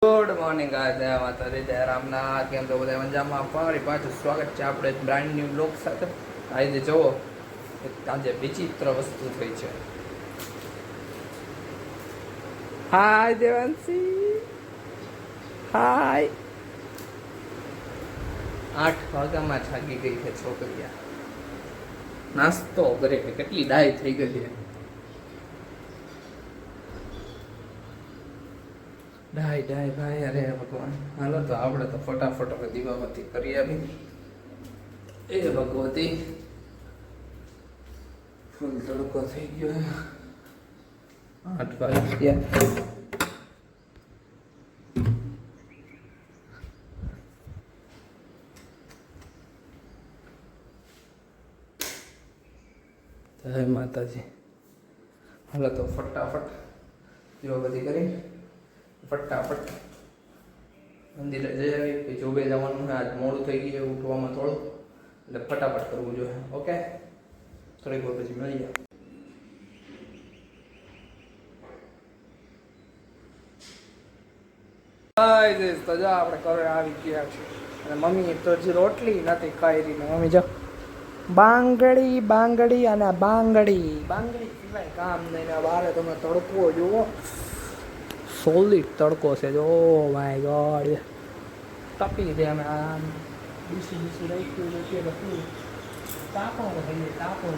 Good morning જય માતાજી જય રામનાથ. કેમ તો બધા મજામાં? ફરી પાછું સ્વાગત છે આપણે બ્રાન્ડ ન્યૂ બ્લોગ સાથે. આજે જુઓ આજે વિચિત્ર વસ્તુ થઈ છે. હાય દેવાંશી, હાય. 8 વાગ્યામાં જાગી ગઈ છે છોકરીયા. નાસ્તો કરે છે. કેટલી ડાય થઈ ગઈ છે. ડાય ડાય ભાઈ, અરે ભગવાન. હાલો તો આપણે તો ફટાફટ હવે દીવાબત્તી કરી આવી. એ ભગવતી, ફૂલ તડકો થઈ ગયો. 8 વાગ્યા. જય માતાજી. હાલો તો ફટાફટ દીવાબત્તી કરી ફટાફટ મંદિરે જઈ આવી. પછી જોબે જવાનું છે. આજ મોડું થઈ ગયું ઉઠવામાં થોડું, એટલે ફટાફટ કરવું જોઈએ. ઓકે, થોડીક વાર પછી મળીએ. તો જો આપણે ઘરે આવી ગયા છે અને મમ્મી તો હજી રોટલી નથી ખાઈ રહી. મમ્મી જો બાંગડી બાંગડી અને બાંગડી બાંગડી સિવાય કામ નહીં. બારે તમે તડકો જુઓ, સોલિડ તડકો છે. જો માય ગોડ, તપી દે. અમે આમ બીસું રાખ્યું છે. તાપણ થઈએ, તાપણ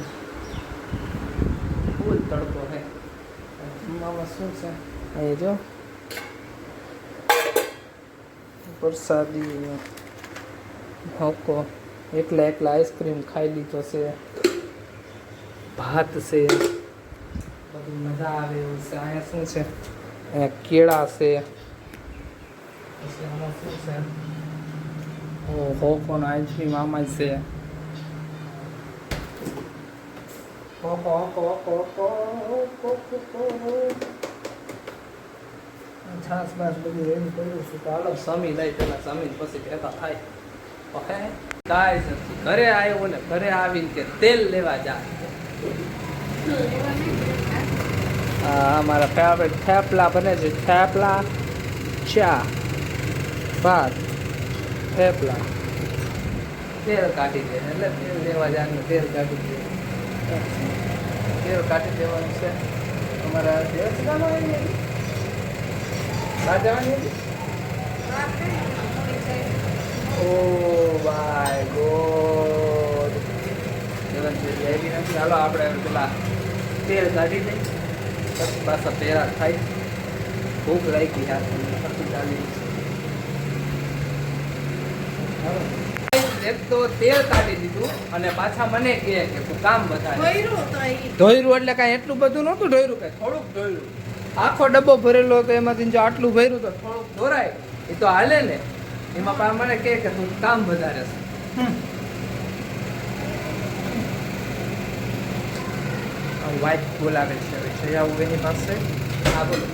ફૂલ તડકો છે. જમવામાં શું છે એ જો વરસાદી હોકો. એકલા આઈસ્ક્રીમ ખાઈ લીધો છે. ભાત છે, બધું મજા આવે એવું છે. અહીંયા શું છે? કેળા છે. પછી આમાં શું છે? હોકોનો આઈસ્ક્રીમ આમાં છે. છાસ બાસ બધું રેડી કર્યું છે. તો હાલો સમી લઈ, પેલા સમી પછી ભેગા થાય. ઓકે કાંઈ નથી. ઘરે આવ્યો ને ઘરે આવીને કે તેલ લેવા જાય. મારા ફેવરેટ થેપલા બને છે. થેપલા, ચા, ભાત, થેપલા. તેલ કાઢી દે એટલે તેલ લેવા જાય. તેલ કાઢી દે, તેલ કાઢી દેવાનું છે. અમારા દેવસ્થાનમાં આવી જવાની. ઓ માય ગોડ, એવી નથી. હાલો આપણે પેલા તેલ કાઢી દઈએ, પછી પાછા પેરા થાય. ભૂખ લાગી યાર. એક તો તેલ કાઢી દીધું અને પાછા મને કહે કે તું કામ વધારે ધોયરું. એટલે કાંઈ એટલું બધું નહોતું ધોયરું, કાંઈ થોડુંક ધોયરું. આખો ડબ્બો ભરેલો હતો, એમાંથી જો આટલું ભર્યું તો થોડુંક ધોરાય એ તો હાલે ને. એમાં પાછા મને કહે કે તું કામ વધારે છે. વાઇફ બોલાવે છે. હવે છે આવું એની પાસે. હા બોલો.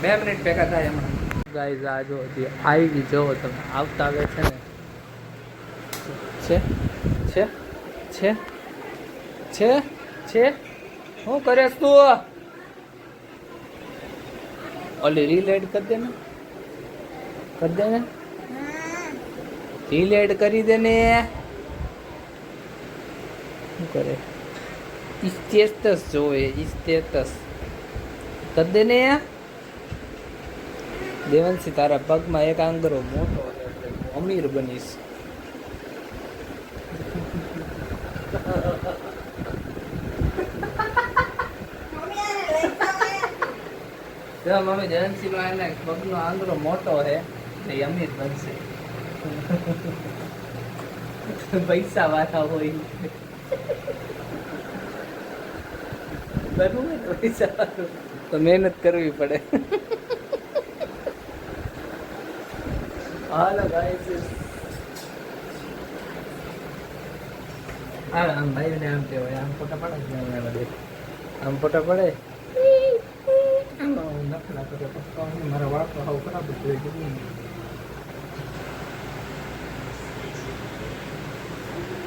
2 મિનિટ ભેગા થાય હમણાં. ગાઈઝ આ જો આવી જોવો તમે, આવતા આવે છે ને. છે છે છે છે શું કરે તું? ઓલી રીલ એડ કરી દે ને, કરી દે ને, રીલ એડ કરી દે ને. શું કરે? સ્ટેટસ જોવે, સ્ટેટસ કરી દે ને. દેવંશી, તારા પગમાં એક આંગળો મોટો છે એટલે અમીર બનીશ. મમ્મી, દેવંશી નો એને પગનો આંગળો મોટો છે એટલે અમીર બનશે. પૈસા વાળા હોય બનવું ને પૈસા તો મહેનત કરવી પડે. હાલો ગાઈસ, આમ ભાઈ ને આમ કહેવાય. આમ ફોટા પડે છે, આમ ફોટા પડે. નખરા કરે મારા વાળ તો હાવ ખરાબ થઈ ગયું.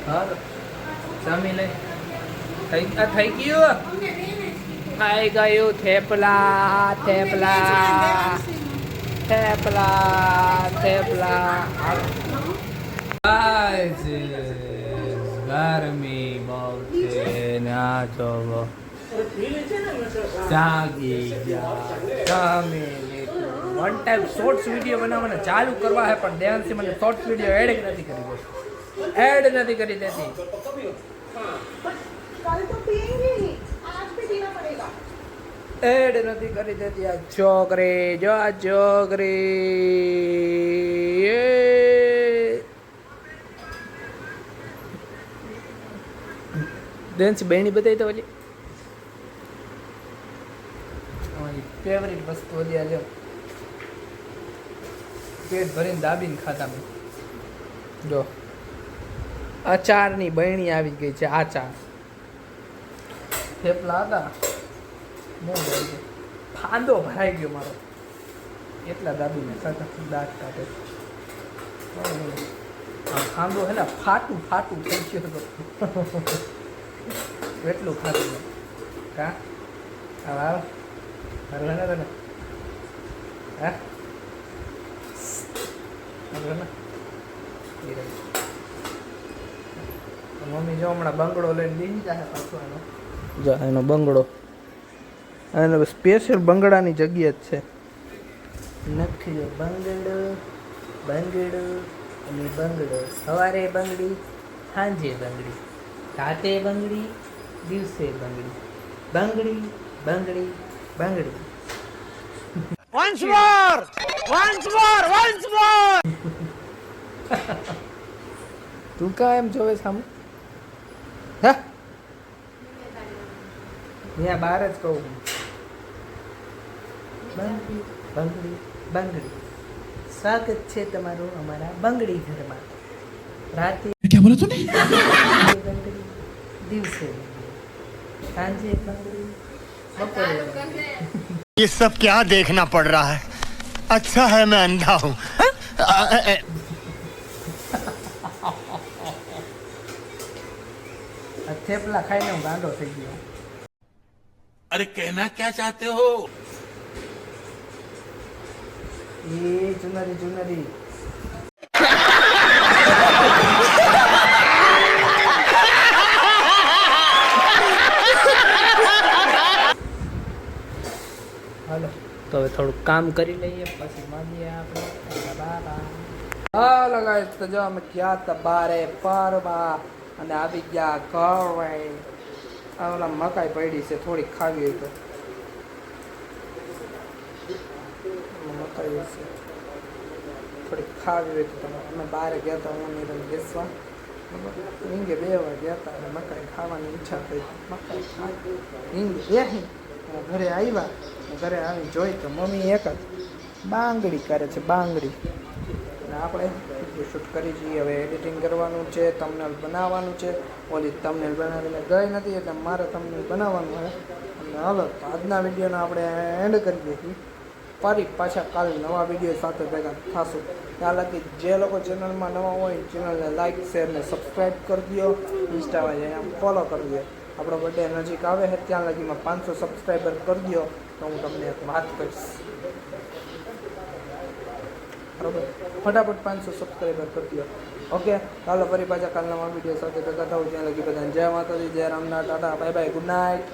હા સામી લઈ થઈ ગયું. ખાઈ ગયું થેપલા થેપલા થેપલા થેપલા ગરમી બહુ છે ના તો જાગી ગયા તમે વન ટાઈમ શોર્ટ્સ વિડીયો બનાવવાના ચાલુ કરવા હે પણ દેવાંશી મને શોર્ટ્સ વિડીયો એડ નથી કરી એડ નથી કરી દેતી એડ નથી કરી દેતી આ છોકરી જો આ છોકરી દેવાંશી બહેની બતાવી તો ઓલી ફેવરિટ વસ્તુ હતી આ લ્યો પેટ ભરીને દાબીને ખાતા મેં જો અચારની બહેણી આવી ગઈ છે આચાર થેપલા હતા ફાંદો ભરાઈ ગયો મારો એટલા દાબીને ખાતા દાંત કાઢે ફાંદો હે ને ફાટું ફાટું થઈ ગયો હતો એટલું ખાતું કા હા હરવાના તને હા મમ્મી જો હમણાં બંગડો લઈને બેસી જાય પાછો એનો જો એનો બંગડો એનો સ્પેશિયલ બંગડાની જગ્યા જ છે નક્કી જો બંગડો બંગડો અને બંગડો સવારે બંગડી સાંજે બંગડી રાતે બંગડી દિવસે બંગડી બંગડી બંગડી બંગડી Once more! Once more! Once more! તું કા એમ જોવે સામે હા ત્યાં બહાર જ કહું બંગડી બંગડી બંગડી સ્વાગત છે તમારું અમારા બંગડી ઘરમાં રાતે क्या बोला तूने? બંગડી દિવસે સાંજે બંગડી બપોરે ये सब क्या देखना पड़ रहा है अच्छा है मैं अंधा हूँ થેપલા ખાઈને હું ગાંડો થઈ ગયો अरे कहना क्या चाहते हो એ ચુનરી ચુનરી હાલો તો હવે થોડુંક કામ કરી લઈએ પછી મળીએ આપણે બાબા હાલો ગાઈસ તો જો અમે ગયા હતા બારે ફરવા અને આવી ગયા ઘરે આ ઓલા મકાઈ પડી છે થોડીક ખાવી હોય તો મકાઈ છે થોડીક ખાવી હોય તો તમે અમે બહાર ગયા હતા હું નિરમ બેસવા હિંગે 2 વાર ગયા હતા અને મકાઈ ખાવાની ઈચ્છા થઈ મકાઈ ખાઈ હિંગ બેહી ઘરે આવ્યા ઘરે આવી જોઈ તો મમ્મી એક જ બાંગડી કરે છે બાંગડી અને આપણે શૂટ કરી જઈએ હવે એડિટિંગ કરવાનું છે થંબનેલ બનાવવાનું છે ઓલી થંબનેલ બનાવીને ગઈ નથી એટલે મારે થંબનેલ બનાવવાનું હોય અને હાલો તો આજના વિડીયોને આપણે એન્ડ કરી દઈશું ફરી પાછા કાલે નવા વિડીયો સાથે ભેગા થશું ત્યાં લગી જે લોકો ચેનલમાં નવા હોય ચેનલને લાઇક શેર ને સબસ્ક્રાઈબ કરી દો ઇન્સ્ટામાં જઈને ફોલો કરી દો આપણો બર્થડે નજીક આવે છે ત્યાં લગીમાં 500 સબસ્ક્રાઈબર કરી દો તો હું તમને એક વાત કહીશ બરાબર ફટાફટ 500 સબસ્ક્રાઈબર કરી દો ઓકે ચાલો ફરી પાછા કાલના વિડીયો સાથે ભેગા થવું ત્યાં લગી બધાને જય માતાજી જય Ramnath Tata bye bye good night